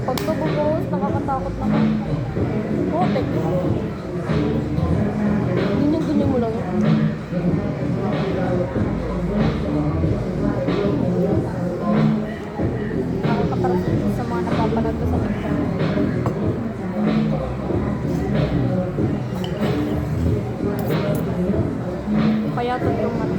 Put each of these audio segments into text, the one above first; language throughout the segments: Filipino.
Pag tububuhos, nakakatakot naman. Oo, peke. Ganyan-ganyan mo lang yun. Nakakaparasal sa mga napapanood ko sa TikTok. Kaya ito yung mata.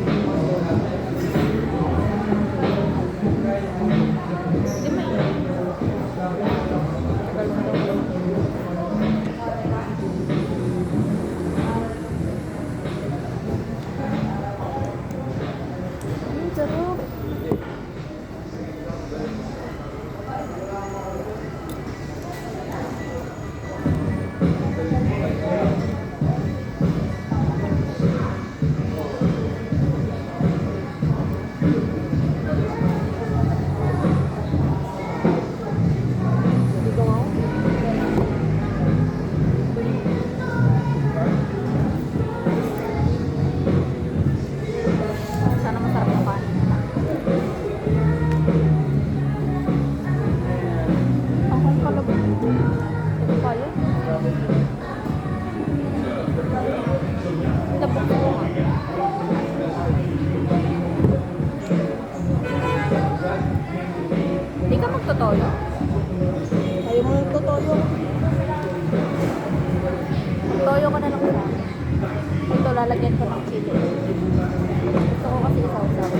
Hindi may sarap. Dito nga ako. Sana masarap yung kanin. Ang kong kalab. Ito kaya? Tapos ko nga. Hindi ka magtotoyo? Ayaw mo nagtotoyo. Toyo ka na lang sa akin. Ito, lalagyan ko ng chili. Gusto ko kasi isaw-saw.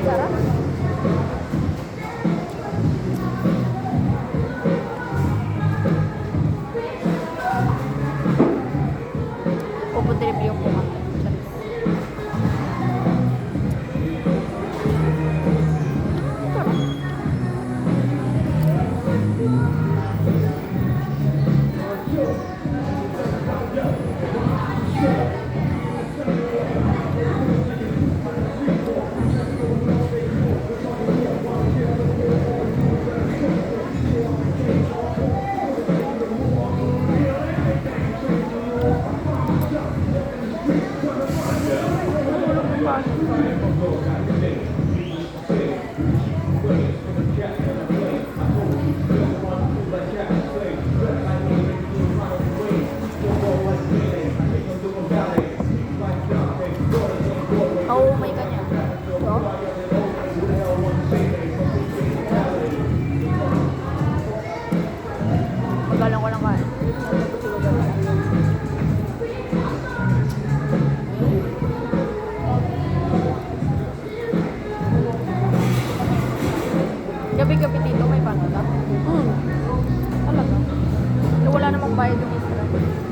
Sarap. Pupunta review ko nga. Oo, may kanya. Ito? Magalang ko lang kain. Gabi-gabi dito may panata. Talaga. Wala namang bayad yung isla.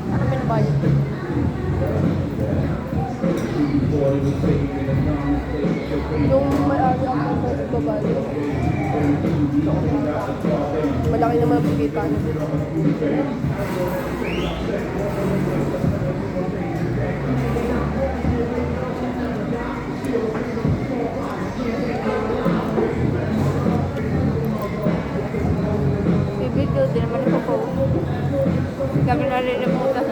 Ano pinabayad? Yung may-ari ang babae. Malaki naman ang pagkita niya. Bibidyo din naman ito po. Kami nalilimutan.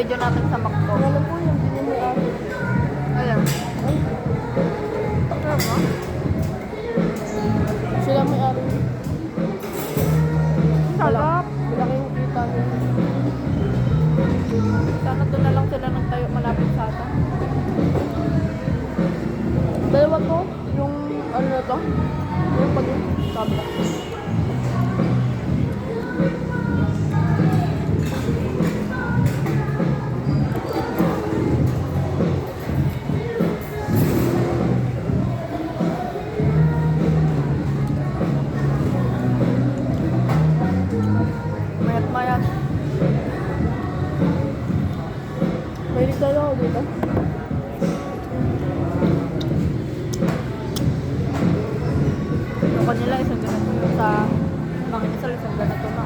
Video namin sa Macdo. Alam po yung may-ari. Ayan. Ay. Alam mo? Sila may-ari. Sarap. Malaking kita niya. Sana doon na lang sila nagtayo malapit sa atin. Dalawa to? Yung ano na to? Yung pag-tabla. dito. Yung kanila isang ganito yung sa mga isang ganito na.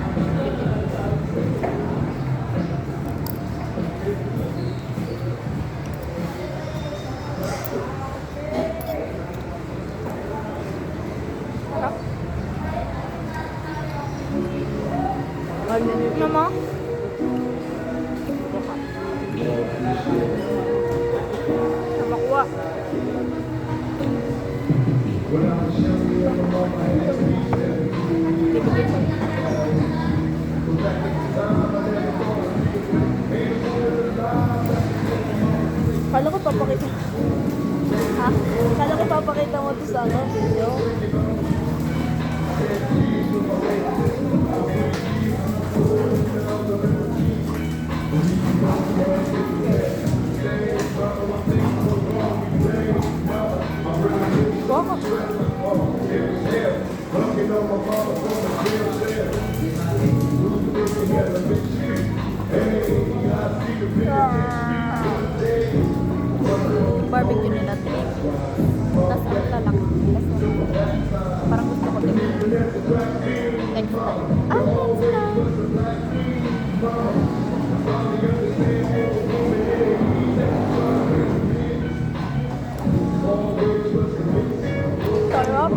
papakita. Ha? Kala ko papakita mo to sa ano, video. Bakit? Barbecue nila trip. Tapos ang talak. Parang gusto ko din. Next time. Ah, next time. Sarap.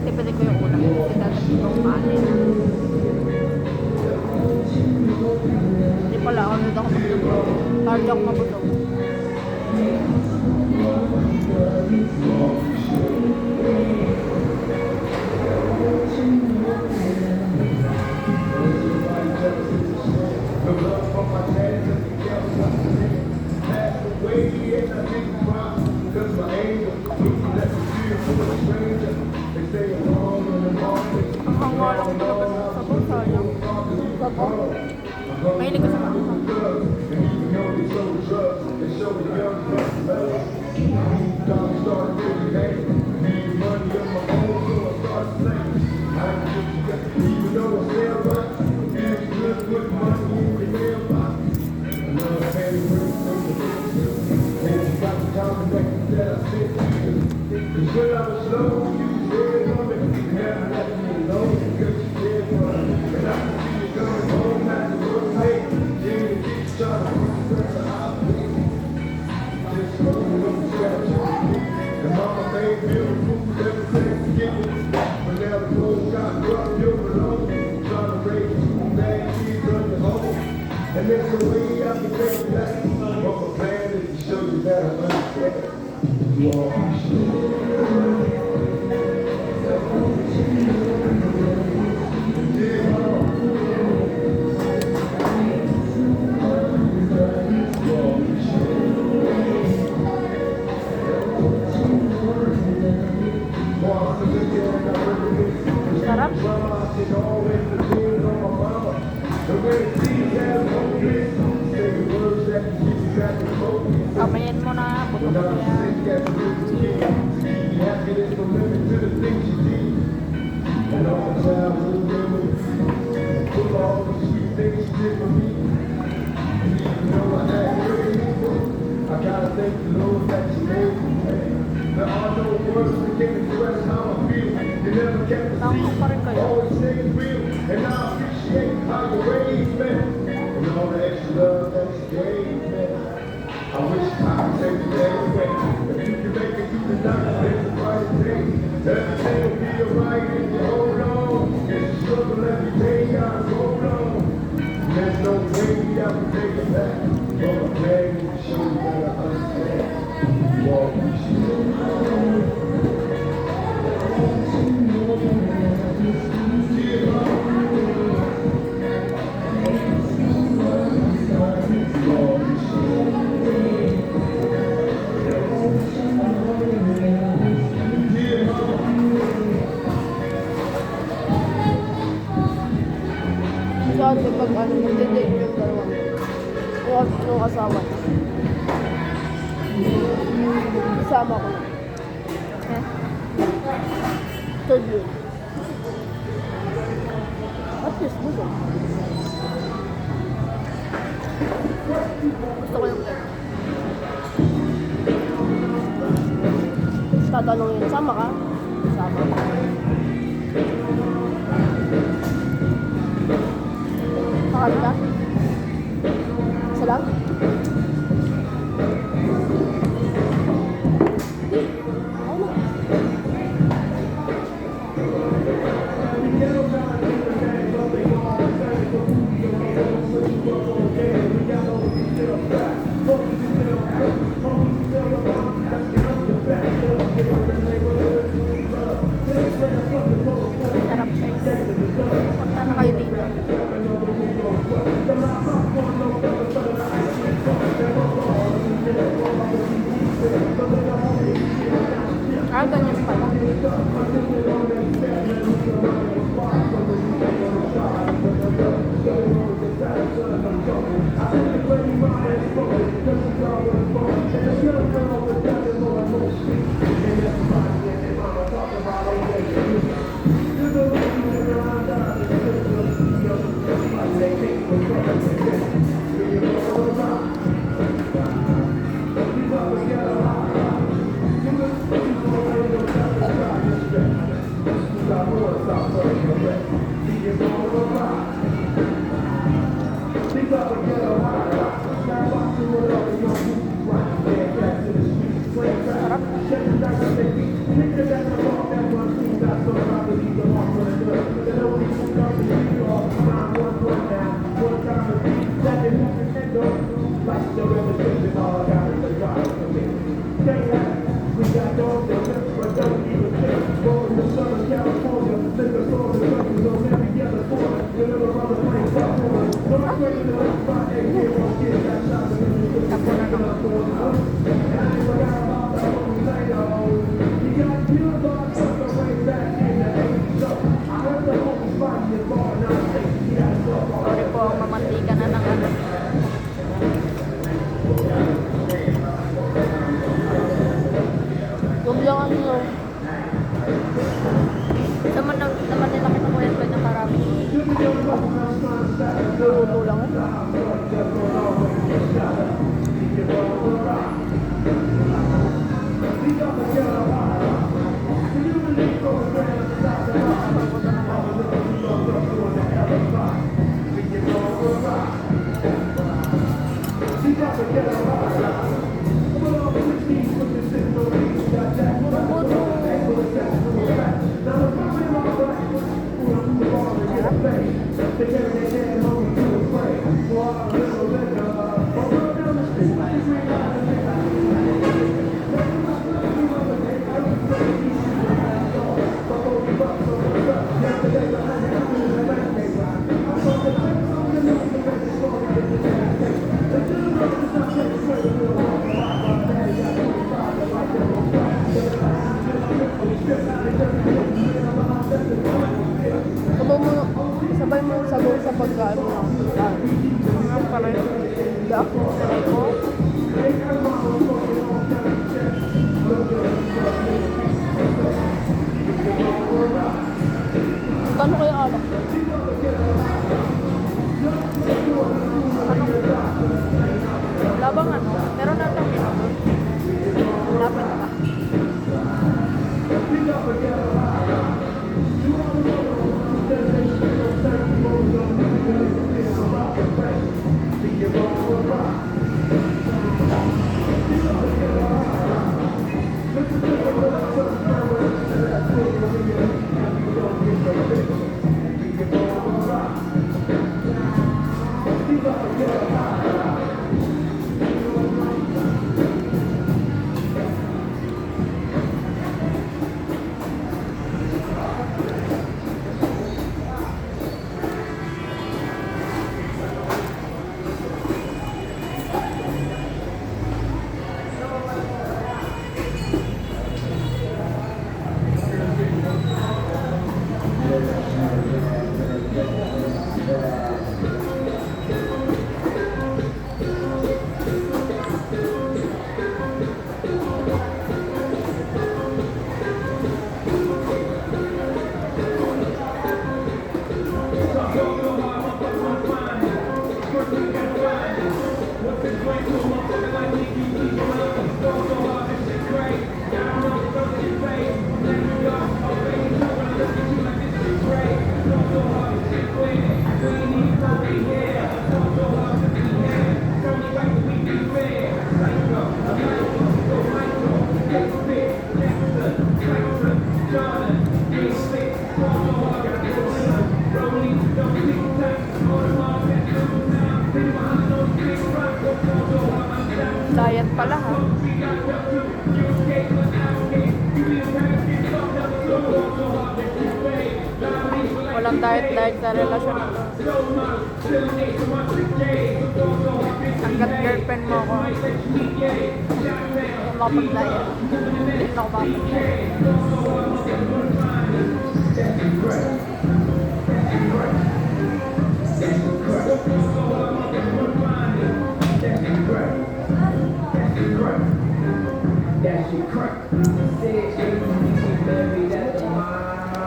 Tipili ko yung ulam. Kasi dadagdag ko kanin. Hindi pala ako nito ako magtutulog. Cardio ako mabutog. Ang hanga lang talaga sa sabaw, sayang. Sabaw. Mahilig ko sa maanghang. And there's a way I can take it back. But my plan is to show you that I understand. You all Sarap. Kamayin mo na. Buto ko yan. I gotta thank the Lord that you made me. There are no words that can express how I feel. You never kept the Tangkong pa rin kayo. always stayed real, and I appreciate how you raised me, and all the extra love that you gave me. I wish I could take it anyway. If you can make it through the night, there's a brighter day. Everything will be alright if you hold on. It's a struggle every day, I hold on. There's no way I can take it back, but I'm glad to show you that I understand. You all appreciate Dati pag ano, magde-date yung dalawa. Huwag yung asawa niya. Isama ko na. Eh, Third year. At least, gusto. gusto ko yung ganun. Tatanungin, sama ka? Sama. Pakali ka? Isa lang? Ano? Sarap guys. Punta na kayo dito. Tapo na naman. Sorry po, mamantika na ng ano. Huwag lang ano. Naman nila kinukwento na marami. Luto lang eh. Sabay mo sabaw sa pagkaan mo ng pagkaan. Nga pala yun. Hindi ako. Sanay ko. Kano kayo alak? Labang ano? Meron na lang minuto. Lapit pa. Diet pala ha. Walang diet sa relasyon ito. Hanggat girlfriend mo ako, kung makapag-diet. Hindi na ako makapag-diet. That shit crack. Said, baby, that's mine.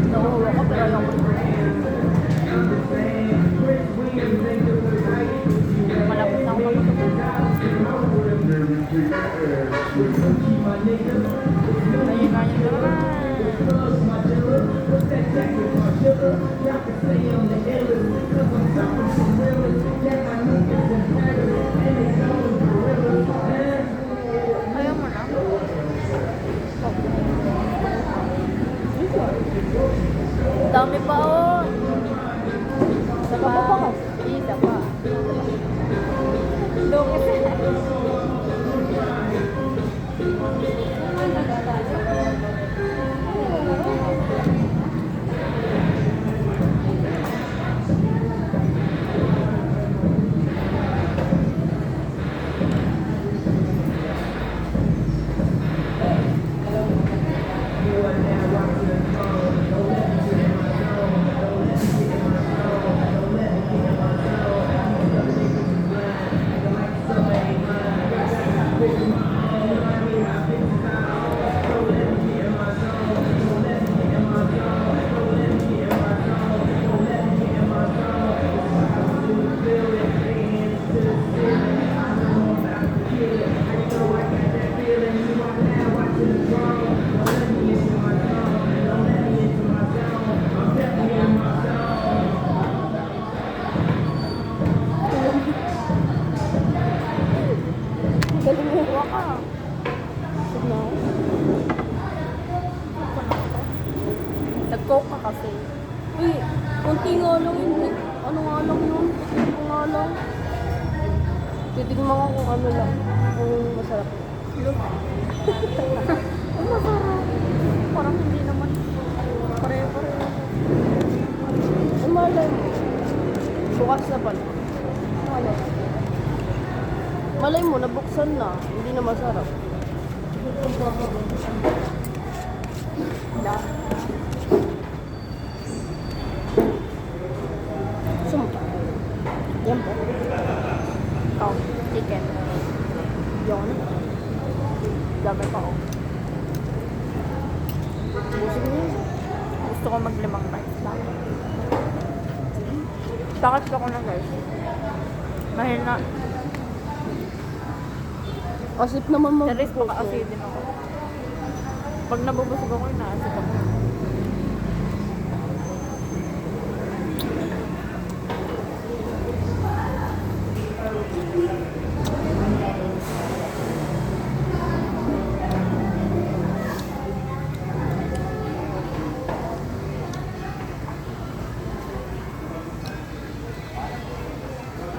Nakuha ko pero ayaw ko. Malapit na ako matutulog. Kaya na naman. Ayaw mo na? Dami pa oh. Isa pa. Isa pa. Dungis. Galing mo. Kuha ka. Sige na. Nag-coke ka kasi. Uy, konti nga lang yun. Ano nga lang yun? Ano nga lang. Titignan ko kung ano lang. Kung masarap. Ang masarap. Parang hindi naman. Pareho-pareho. Ang malay mo. Bukas na pala. Ano? Malay mo, nabuksan na. Hindi na masarap. Wala. Sumpa. Yan po. Oh, chicken. Yan. Dami pa oh. Busog na yun. Gusto ko maglimang rice lang. Bakit ako ng rice? Mahina. Asip naman Sa rice mag-cook. baka kasi din ako. Pag nabubusog ako, inaasip ako.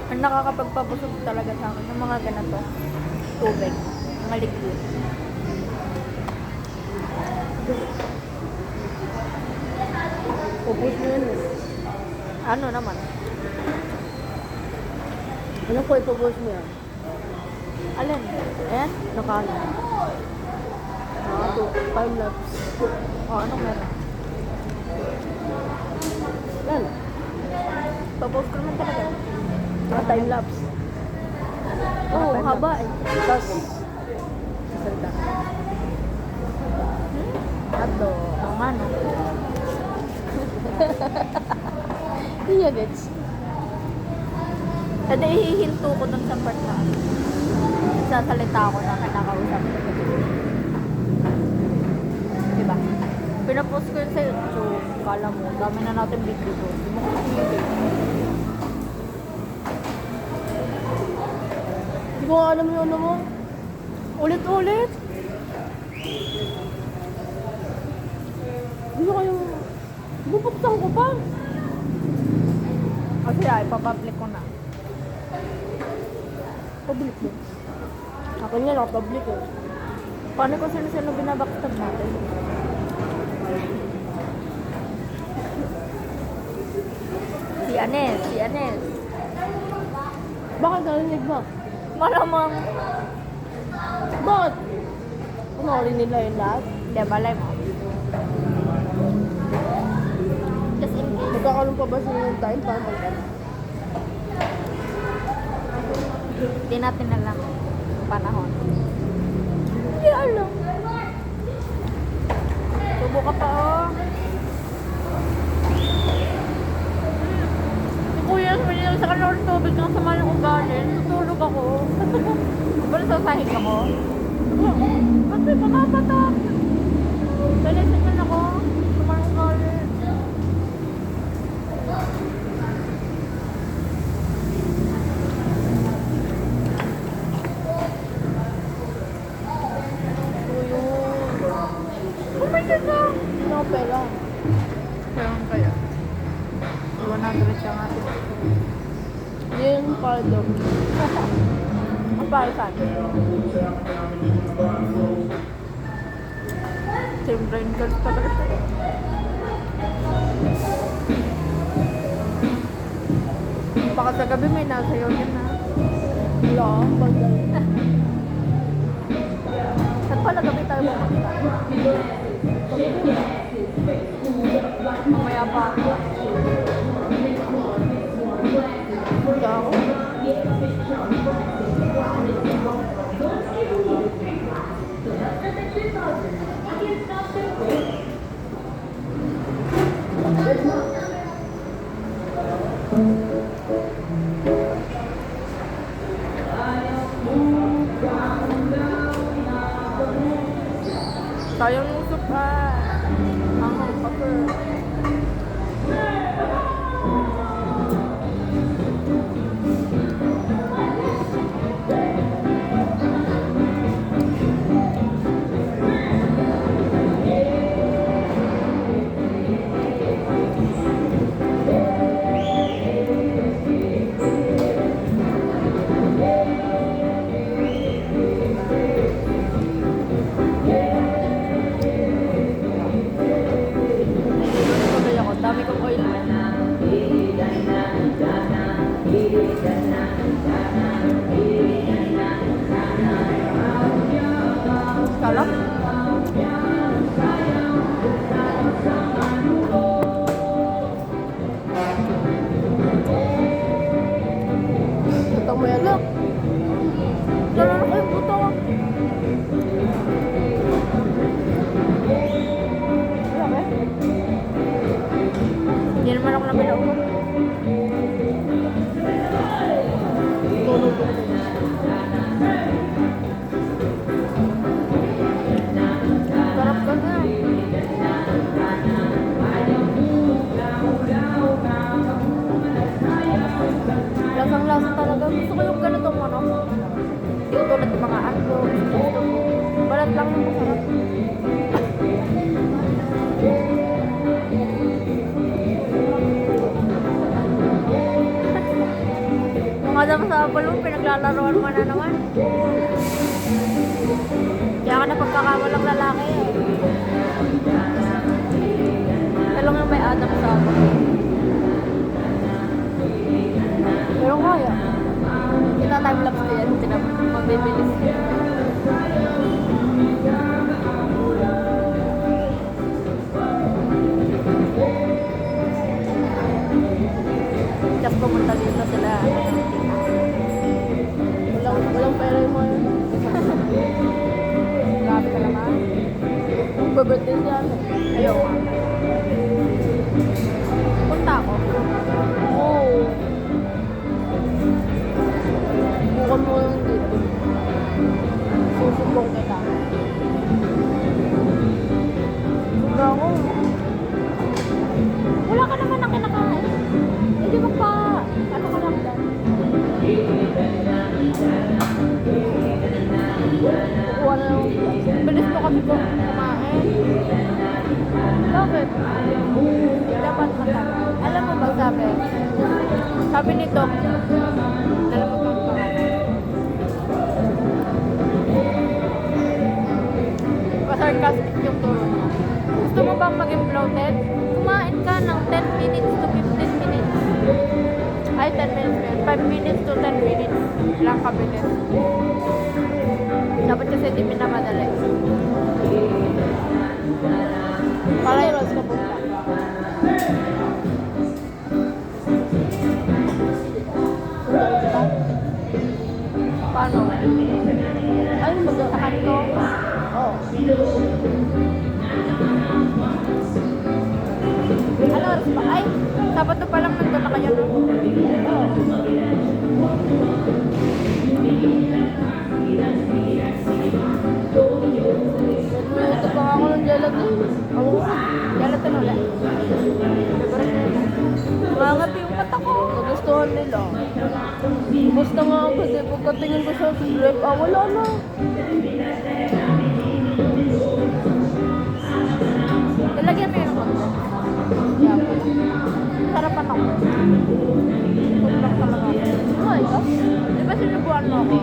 Ang nakakapagpabusog talaga sa akin ng mga ganito. Tubig. Mga liquid. Ubus mo yun eh. Ano naman? Ano ko ipubus mo yan? Alin? Ayan? Nakala. Ito, time lapse. O, anong meron? Yan. Papost ko naman talaga. Time lapse. Oo, Time haba lapse. eh. Tapos, salita. Ato. Naman. Hindi niya gets. Kasi ihihinto ko dun sa part na sasalita ako na kinakausap ko. Diba? Pinapost ko yun sa YouTube. Kala mo, dami na natin video ko. Hindi mo kasi yung Hindi ko nga alam yung ano mo. Ulit-ulit. Hindi ko kayong... Bubuksan ko pa. Kasi ay, papublic ko na. Public mo. Akin nga, naka-public eh. Paano kung sino-sino binabackstab natin? Si Anes, si Anes. Bakit narinig ba? Malamang. Bakit? Panoorin nila yung lahat? Hindi, malay mo. Just in case. Magkakaroon pa ba sila ng time para mag-ano? Hindi natin alam yung panahon. Hindi alam. Tubo ka pa, oh. Si Kuya, minil sa kanila ng tubig nang sama ng ugali. Tutulog ako. Diba nasasahig ako? Ba't may makapatak? Dalisin ako. Sama ng ugali. Pumayag ka. Ano ang pera? Kaya kaya. 100 siya nga. Yun pardon. Ang para saan? Same brain girls pa talaga siya. Baka sa gabi may nasayaw din na. Wala akong pardon. Saan pala gabi tayo pumunta? Mamaya pa. Wala ako. Sayang yung soup pa. Ang kapal. Tuloy ako. Dami kong oil. Sarap. Ito mo yan. Look. Sarap ko yung buto. Wala ka? Hindi naman ako nabilaw ko. Tulog ko. Sarap ka na. Lasang-lasa talaga. Gusto ko yung ganitong ano. Yung tulad ng mga ano. Balat lang yung masarap. Mga dama sa balong, pinaglalaroan mo na naman. Kaya ka na pagkakawalang lalaki eh. Talong yung may Adam sa balong. Pero kaya. Kita time-lapse ko yan, mabibilis. Tapos pumunta dito sila. Walang pera yung mga. Grabe ka naman. Mag-birthday siya. Ayaw ka. Punta ako. Oo. Bukan mo yung dito. Susubong kita. Sobra ako. Wala ka naman na kinakain. Hindi mo pa. Ano ka lang dyan? Kukuha na yung Bilis mo kasi ko kumain. Bakit? Dapat matagal. Alam mo ba sabi? Sabi ni Doc, alam mo ba ang pangalan? Pa-sarcastic yung turo niya. Gusto mo bang maging bloated? Kumain ka ng 10 minutes to 15 minutes. Ay, 10 minutes yun. 5 minutes to 10 minutes lang kabilis. Dapat kasi di minamadali. Para yung Rose ka punta. Punta kita. Paano? Ay, Sa kanto? Oh. Ano oras ba? Ay, Sabado pa lang nandun na kayo, no? Nagluto pa nga ako ng gelatin. Ako, Gelatin ulit. Mangat yung mata ko. nagustuhan nila. Basta nga ako kasi pagkatingin ko sa rep, wala na. Ilagyan mo yun ng konti. Sarapan ako. Sobrang talaga. Ay, ka? Di ba sinubuan mo ako?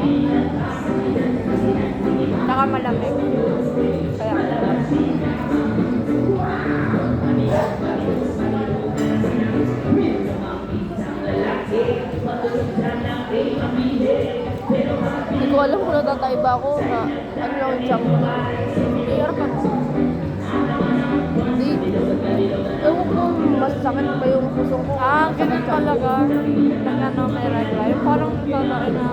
Saka malamig. Kaya Hindi ko alam kung natatay ba ako na ano lang yung junk. clear ka mo. Hindi. Ewan ko, mas sakit pa yung puso ko. Ah, ganun talaga. Pag ano, may regla. Yung parang nagkakain na...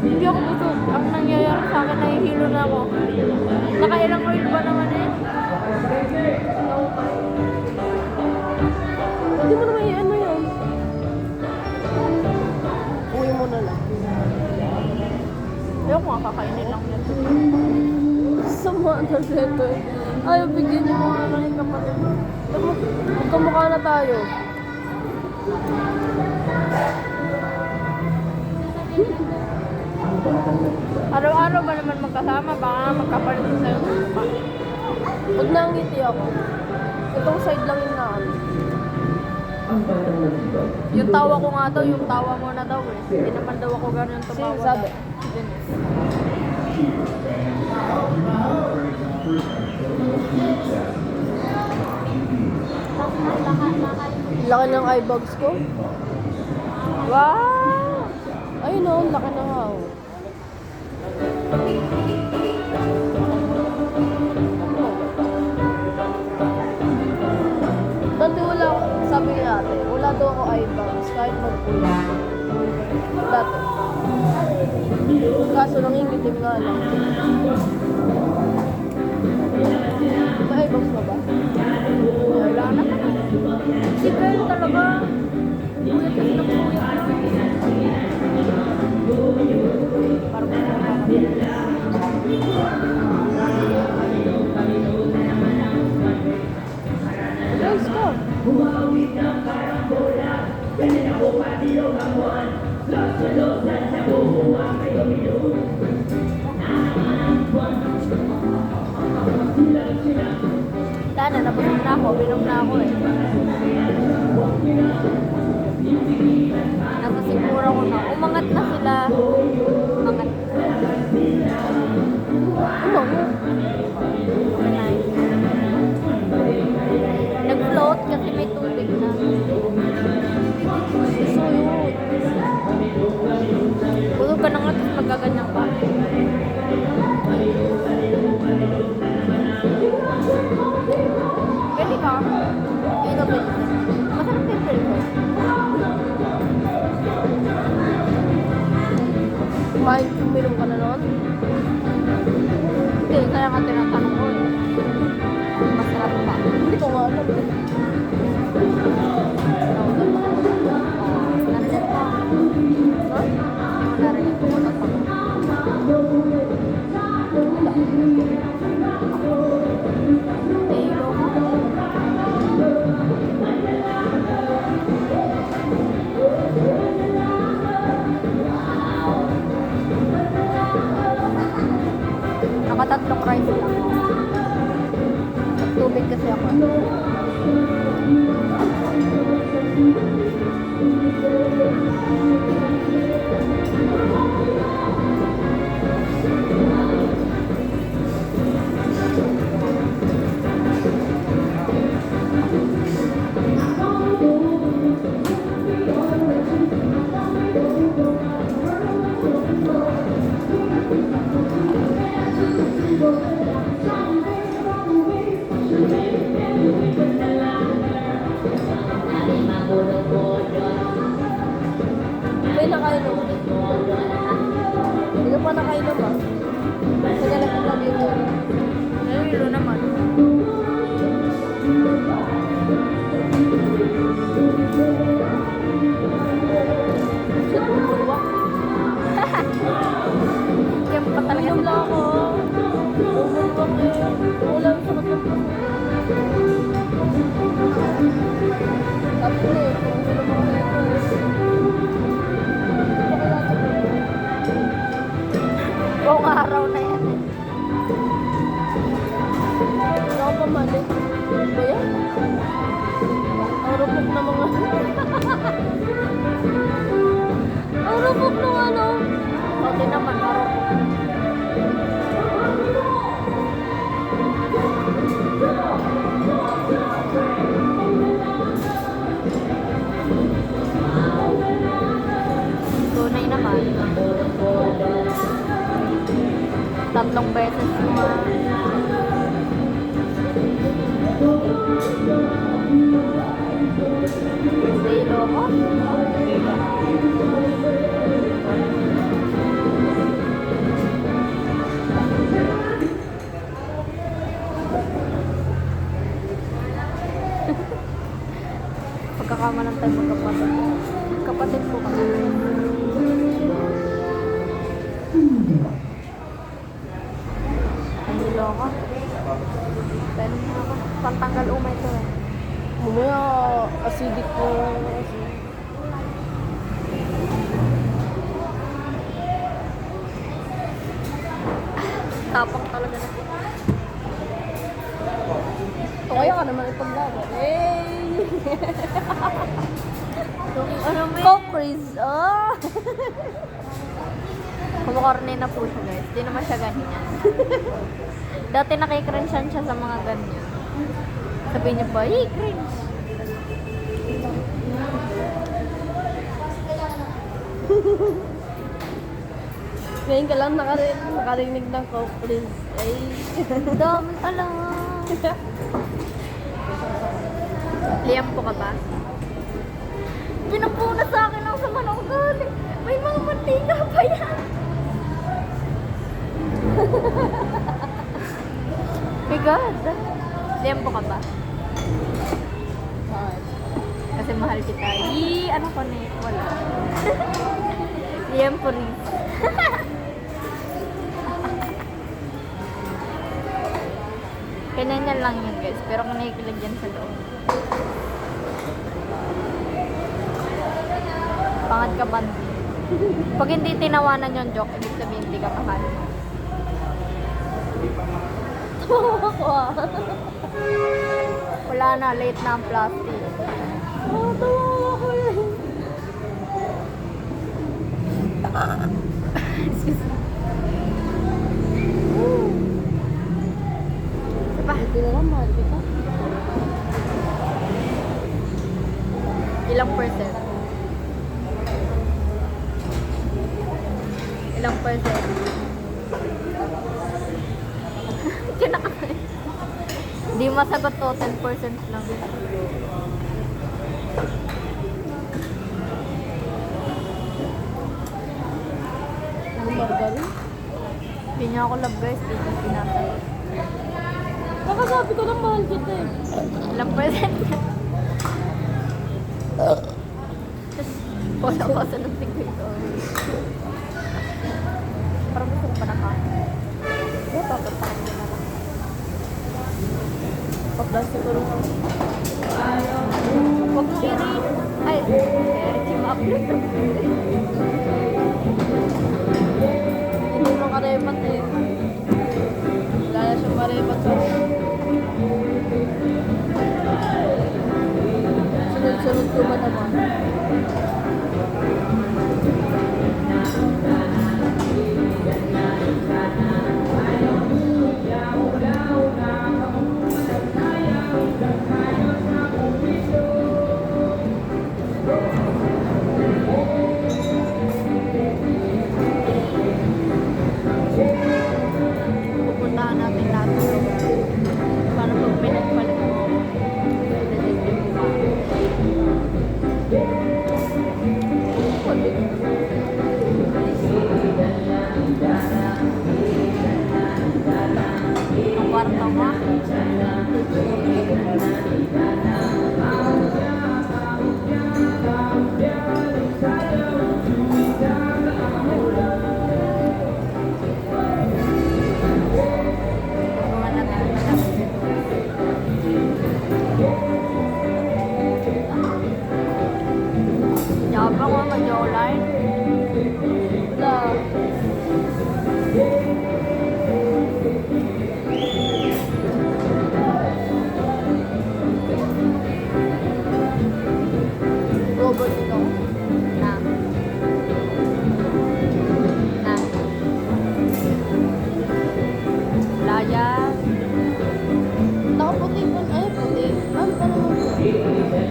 Hindi ako busog. Ang nangyayari sa akin, nahihilo na ako. Nakailang oil ba naman eh? Hindi mo naman ano yun. Uwi mo na lang. Ayaw ko nga, kakainin lang nito. Sama na dito eh. Ayaw, bigyan niyo mga ano yung kapatid. Magkamukha na tayo. Araw-araw ba naman magkasama? Baka magkapalit sa'yo ng mukha. Pag nangiti ako, itong side lang yung naan. Yung tawa ko nga daw, yung tawa mo na daw eh. Hindi naman daw ako ganun tumawa. Sino sabi? Dennis. Laki ng eye bags ko. Wow! Ayun o, laki na nga oh. Dati wala, sabi ni ate, wala daw ako eye bags kahit magpula. Dati. Kaso nangingitim nga lang. May eye bags mo ba? Wala na. Si girl talaga. Ulit kasi ng kuya. Parang Guys ko. Sana, nabusog na ako. Binom na ako eh. Nakasigura ko na. Umangat na sila. Umangat. Nag-float kasi may tubig na. So yun. Busog ka na nga, tapos magaganyan ka. Pwede ka? Hindi ka pwede. Masarap yung pwede. Uminom ka na nun? Hindi, kaya nga tinatanong ko eh. Masarap pa. Hindi ko nga alam eh. Narinig ko. Ha? Narinig ko na pa. Tilo ko. Nakatatlong rice lang. Tubig kasi ako. Sabi ko eh, kung sino mga nito eh. Ano kaya ito? Buong araw na yan. Wala ko pa mali. Ba yan? Ang rupok na mga... Ang rupok ng ano? Pati naman, araw ko. Tunay naman. 3 beses mo. Dito ako. Pagkakamalan tayo magkapatid. Kapatid ko kami. Ay, nilo ako. Pero mo ako. Pantanggal umay to eh. Mamaya, acidic ko. Tapang talaga na. O kaya ka naman ipaglaban. Hey! Ano mo yun? Cocris! Oh! Kumukorne na po siya guys. Di naman siya ganyan. Dati nakikrinsyan siya sa mga ganyan. Sabihin niya pa, hey, cringe. Ngayon ka lang nakarinig ng cocris. Ay! Daming alam. Liam po ka ba? Pinapuna sa akin ang sama ng ugali. May mga mantika pa yan. My God. Liam po ka ba? Kasi mahal kita. Yee, ano ko na wala. Liam po rin. Kanyan lang yun guys, pero kinikilig yan sa loob. Pangat ka bandi. Pag hindi tinawanan yung joke, ibig sabihin hindi ka mahal. Tawa ko ah. Wala na, late na ang plastic. Tawa ko eh. Excuse me. Diba? Hindi na lang mahal kita. Ilang percent? Ilang percent? Kinakain. Hindi masagot to, 10% lang. Ano margarine? Hindi niya ako love guys, hindi niya tinatanong. Kakasabi ko lang mahal kita eh. Ilang percent? Posa-posa ng tingko ito. Parang gusto ko pa na kain. Kaya papuntahan niya na lang. Pa-plastic ko rin ako. Huwag mo i-read. Ay, si ma-upload. Hindi mo karebat eh. Wala na siyang karebat sa sunod-sunod ko ba naman? Pupuntahan natin lahat.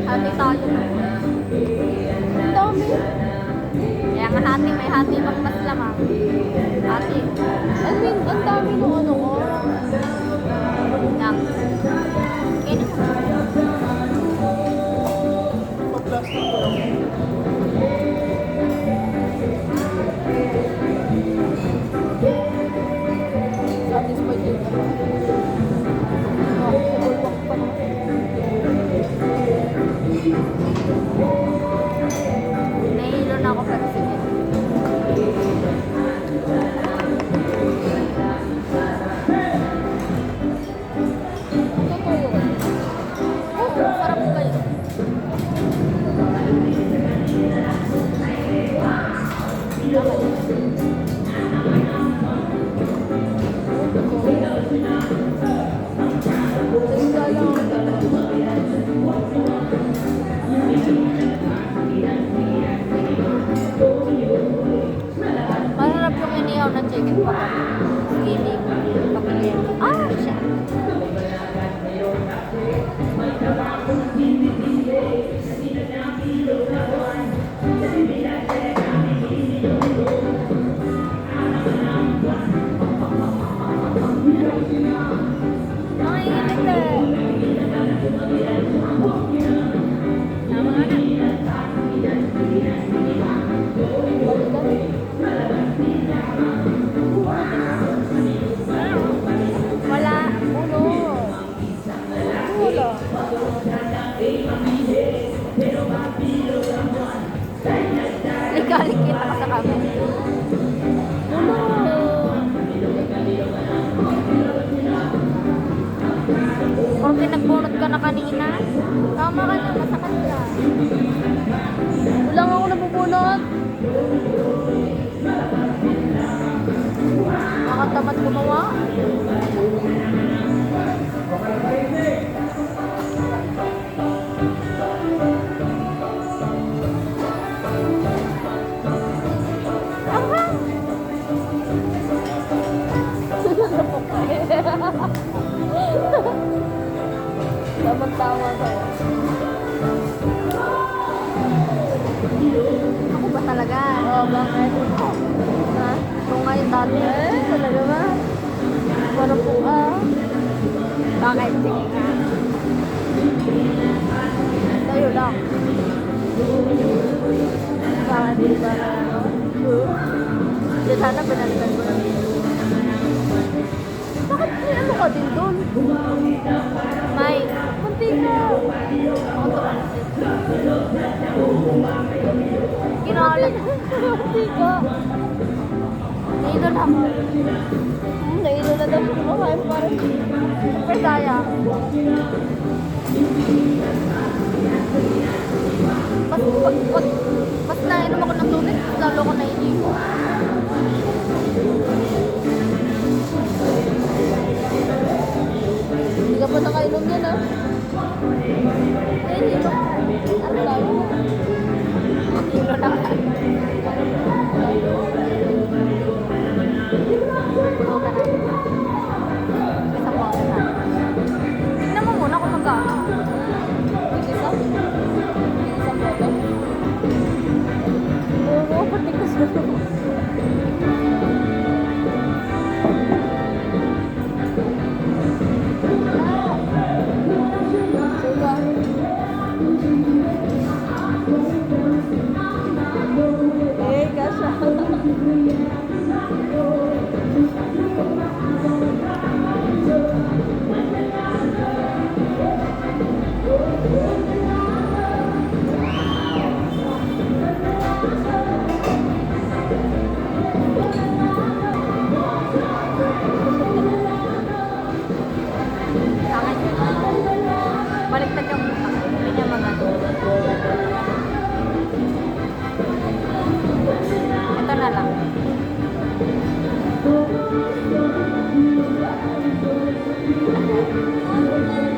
Hati tayo na. Ang dami. Kaya nga hati, may hati pang mas lamang. Hati. I mean, ang dami nung ano ko. Yan. Kaya Sa plastic ko lang. Satisfied yun. Bulwak pa na. nahihilo na ako pero sige. Totoo yun. Oo, sarap kayo. Masarap yung inihaw ng chicken pa. Skinny. Pamilya. Ah, siya. Nanginginig na eh. Tama ka na. Wala. Wala. Ligalig kita ka sa kami. Kung pinagbunot ka na kanina, tama ka na, masakit ka. Wala nga ako nabubunot. Nakatamad gumawa. Tama-tama sa'yo. Ako ba talaga? Oh, bakit? Ha? Kung ngayon dati. Talaga ba? Para po Bakit? Sige nga. Tayo lang. Bakit di ba na ano? Di sana pinalitan ko na. Bakit may ano ka din doon? May. Kunti ka. Ako to. Kinalat. Kunti ka. Nilo na ako. Nailo na daw siya kumakain pa rin. Super sayang. Mas nainom ako ng tubig, lalo ko naiinipo. Hindi ka pa nakainom yan ah. Naiinipo. Ano lang? Nilo na ako. Oo ka na. Isa po ako na. Tignan mo muna kung magkano. Isa? Isang bote? Oo, pati ka sa Suga. Eh, kasha. Akin yun. Baliktad yung utak. Hindi niya magano. Ito na lang.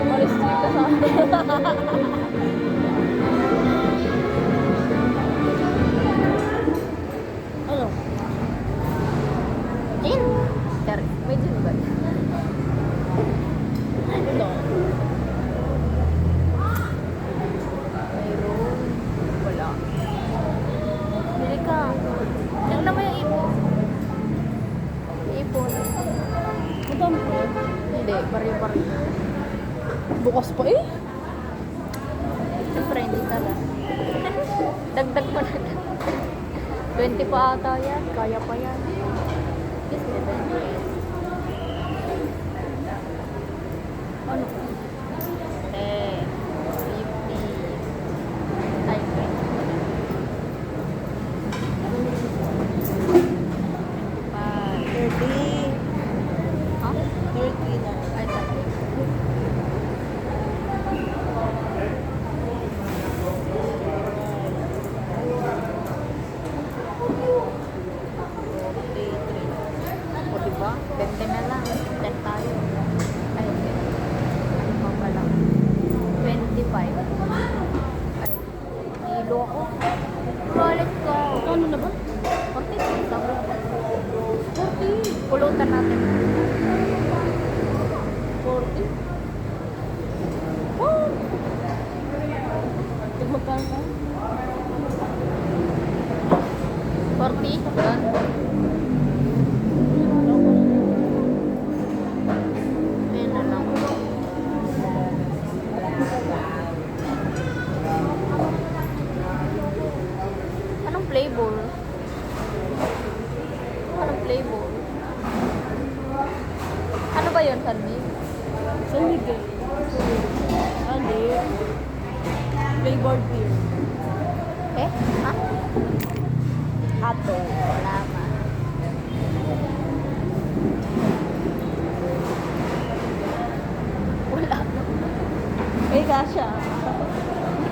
Marestrict ka sa Ano? Gin. Sorry. May gin ba? Ito. Taas pa eh. Siyempre, hindi tala. Dagdag mo na lang. 20 pa ata yan. Kaya pa yan. Yes, 78. Ano pa? 10, 50. Ay, 30. 25. Ha? 30 na. Ay, sorry. O, diba? 20 na lang. 10 tayo. Ay, ano pa pala? 25. Ay, nilo ako. Galit ko. Ano na ba? 40. Sabi ko. 40. Pulutan natin. 40. Oh! Tigmagkano ka? 40. Yan. Ayan na lang. Anong flavor? Anong flavor? Ano ba yun, Sanmi? San Miguel. Ano? Flavored beer. Eh? Ha? Hato. Wala pa. Wala. Ay, kasha.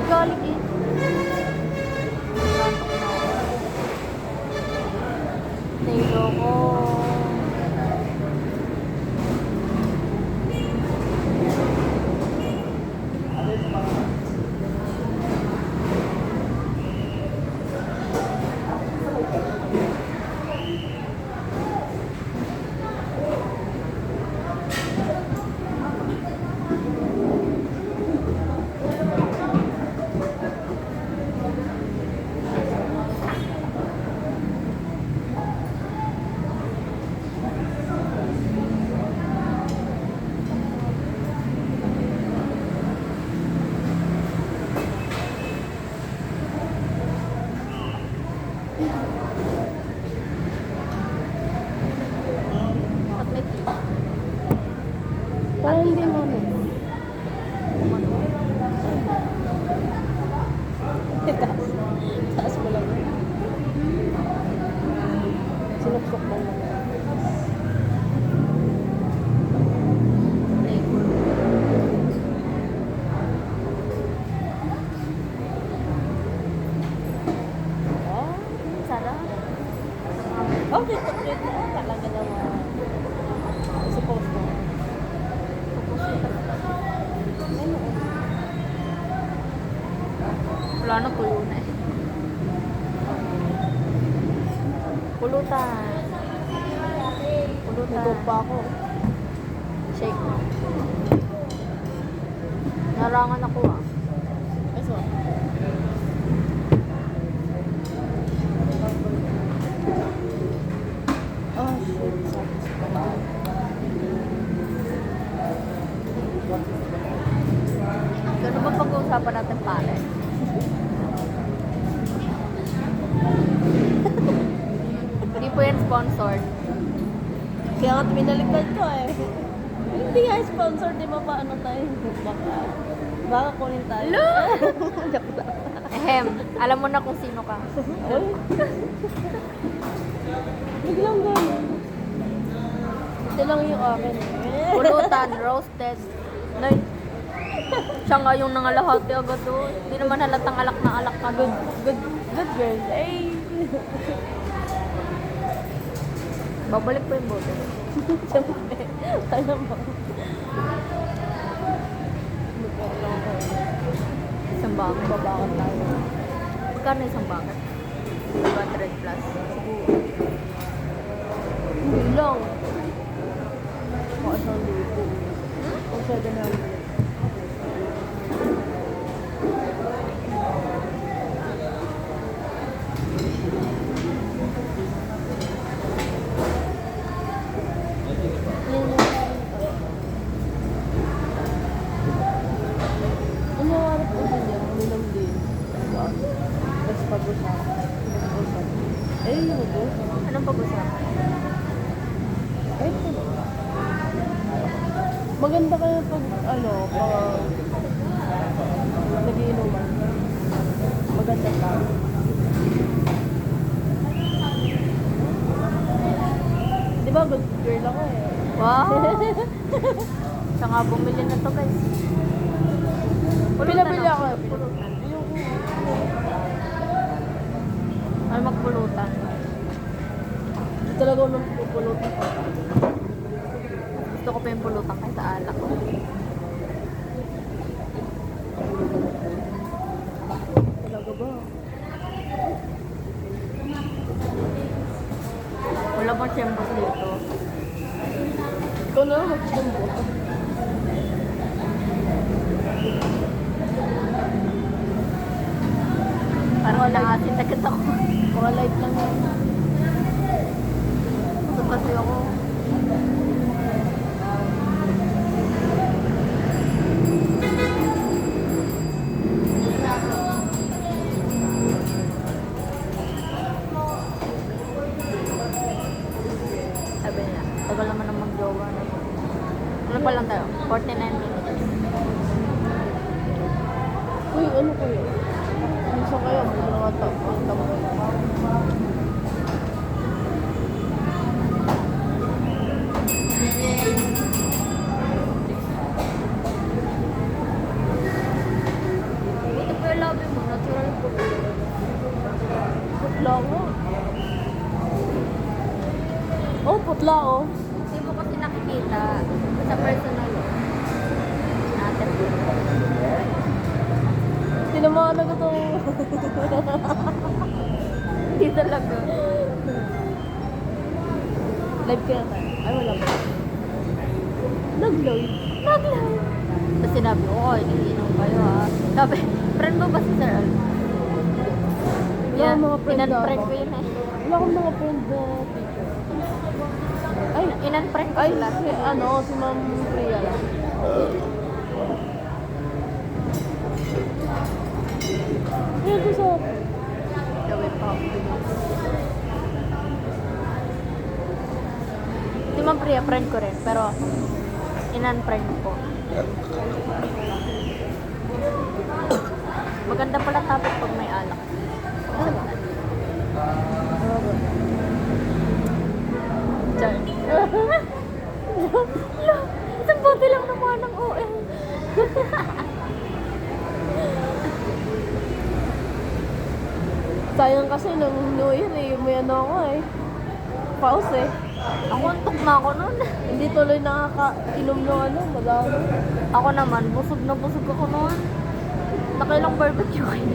Galit eh. Nantok na ako. Nilo ko. Ba't may tea? Parang hindi mo ano. Taas. Taas mo lang. Sinupsok mo lang. Flavor. Ah, Sarap. okay, chocolate na. Talaga naman. Suppose mo. Ano? Wala na, pulo na eh. Pulutan. Pulutan. Nagod pa ako. Shake mo. Narangan ako ah. Eso. Oh, shit. Sakit sa pala. Gano'n ba pag-uusapan natin pare? Hindi po yan sponsored. Kaya nga pinaligtad ko eh. Hindi nga sponsor, di ba pa ano tayo? Baka kunin tayo. Joke lang. Ehem, alam mo na kung sino ka. Uy. Biglang gano'n. Ito lang yung akin eh. Pulutan, roasted. Nay, siya nga yung nangalahati agad doon. Hindi naman halatang alak na alak ka doon. Good girl. Ay. Babalik pa yung bote. Siyempre. Alam mo. Magkano ko. Isang bucket. Babakot tayo. Magkano isang bucket? 200 plus. Hindi lang. Baka isang libo. O 700. Anong pag-usapan? Ayun po. Maganda kayo pag, pag nagiinuman. Maganda ka. Di ba, good girl ako eh. Wow! Siya nga bumili na to guys. Pinabili ako eh. Pulutan. Ay, magpulutan. Hindi talaga ako nang pupulutan ko. Gusto ko pa yung pulutan kahit sa alak. Talaga ba? Wala bang siyembos dito? Ikaw na lang mag-chumbo. Parang nakasin agad ako. Mga light lang yan. Gusto kasi ako. Sabi niya, tagal naman ng mag-jowa na. Ano pa lang tayo? 49 minutes. Uy, ano kayo? Minsan kaya, mga tamo. Ito po yung labi mo, natural po. Putla ko. Oh, putla oh. Hindi mo kasi nakikita sa personal. Natin po. Tinamaan na ko to. Hindi talaga. Live kaya tayo. Ay, wala pa. Nag-live. Nag-live. Tapos sinabi ko, oh, iniinom kayo ha. Sabi, friend mo ba si Sir Al? Wala akong mga friend Inan-friend ako. ko yun eh. Wala akong mga friend na teacher. Ay, Inan-friend ko ay, sila. si Ma'am Priya lang. Ayan ko sa... Gawin pa ako. Si Ma'am Priya, friend ko rin. Pero, inan-friend ko. Maganda pala topic pag may alak. Diyan. Isang bote lang naman ng OM. Sayang kasi nung New Year eh, may ano ako eh. Pause eh. Ako antok na ako nun. Hindi tuloy nakaka-inom ng madami. Ako naman, busog na busog ako nun. Nakailang barbecue kayo.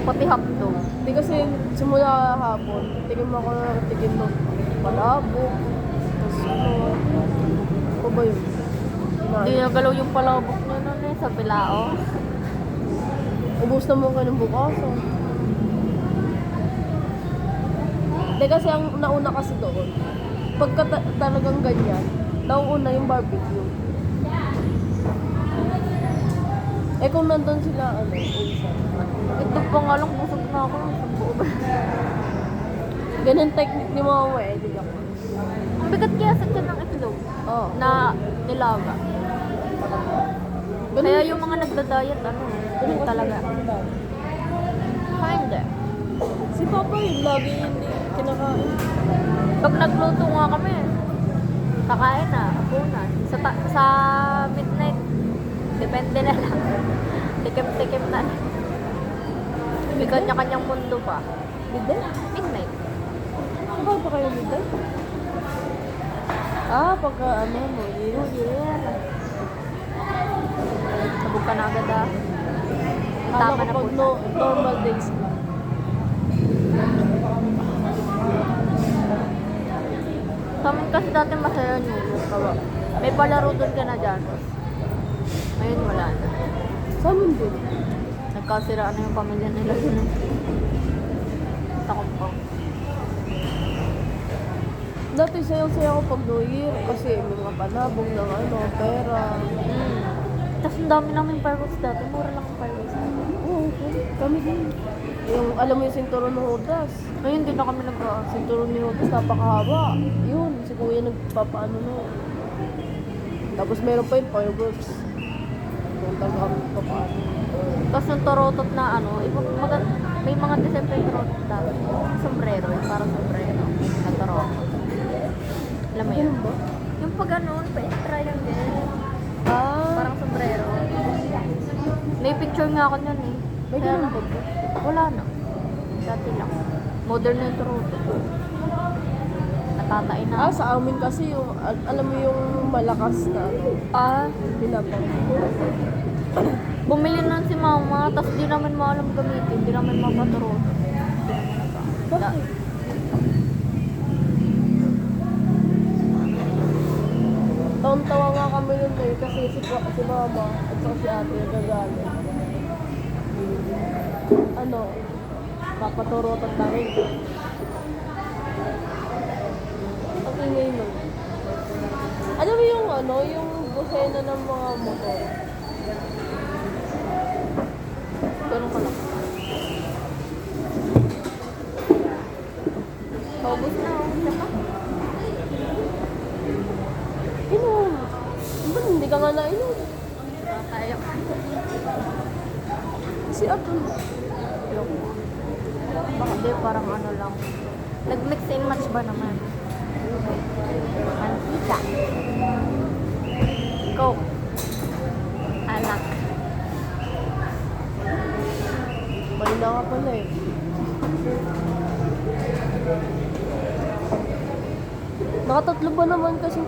Pati hotdog. Hindi kasi simula hapon, tigim ako ng tigim ng palabo. Tapos ano ba yun? Hindi na galaw yung palabok niya nun eh, sa Bilao. Ubus naman ka ng bukas. Oh. Hindi kasi ang nauna kasi doon, pagka talagang ganyan, nauuna yung barbecue. Eh kung nandun sila, isa. Itlog pa nga lang, busog na ako. Sa buo ba? Ganun technique ni mama eh, di ba? Ang bigat kaya sa tiyan ng itlog Oo. na nilaga. Kaya yung mga nagda-diet, yun talaga. Hindi. Si Papa yun, lagi yun kinakain. Pag nagluto nga kami, kakain na, hapunan. Sa midnight, depende na lang. Tikim-tikim na lang. May kanya-kanyang mundo pa. Bide? Midnight. Kapag pa kayo bide? Pagka mo yun. Oh yeah. Sabog ka na agad ah. Tama na po. Normal days na. Sa amin kasi dati masaya New Year. May palaro doon ka na dyan. Ngayon wala na. Sa amin din. Nagkasiraan na yung pamilya nila doon. Takot ko. Dati sayang-saya ako pag New Year kasi may mga panabog ng pera. Tapos ang dami namin fireworks dati. Mura lang ang fireworks dati. Oo, kami din. Yung, alam mo yung sinturon ng Judas? Ngayon, hindi na kami Sinturon ni Judas, napakahaba. Yun, si kuya nagpapaano no. Tapos meron pa yung fireworks. Yung taga papaano. Tapos yung torotot na ano, may mga design pa yung torotot dati. Sombrero, yung parang sombrero na torotot. Alam mo yun? Ganun ba? Yung pag ganun, pa-triangle. Ah, Parang sombrero. May picture nga ako nun eh. may Kaya ganun lang, ba? wala na. Dati lang. Modern na yung torotot. Natatain na. Sa amin kasi yung, alam mo yung malakas na pinapang. Bumili nun si mama, tapos di namin maalam gamitin, di namin mapatorotot. Bakit? Taon-tawa nga kami nun eh, kasi si mama at saka si ate nagagalit. Ano, papaturotan namin. Ang ingay nun. Alam mo yung ano, yung busena ng mga motor. Ganun ka lang. Paubos na ako. Isa pa? Inom. Ba't hindi ka nga nainom? Tayo. Si Aton. Baka di, parang ano lang. Nag-mix and match ba naman? Mantika. Coke. Alak. Mali na nga pala eh. Nakatatlo ba naman kasing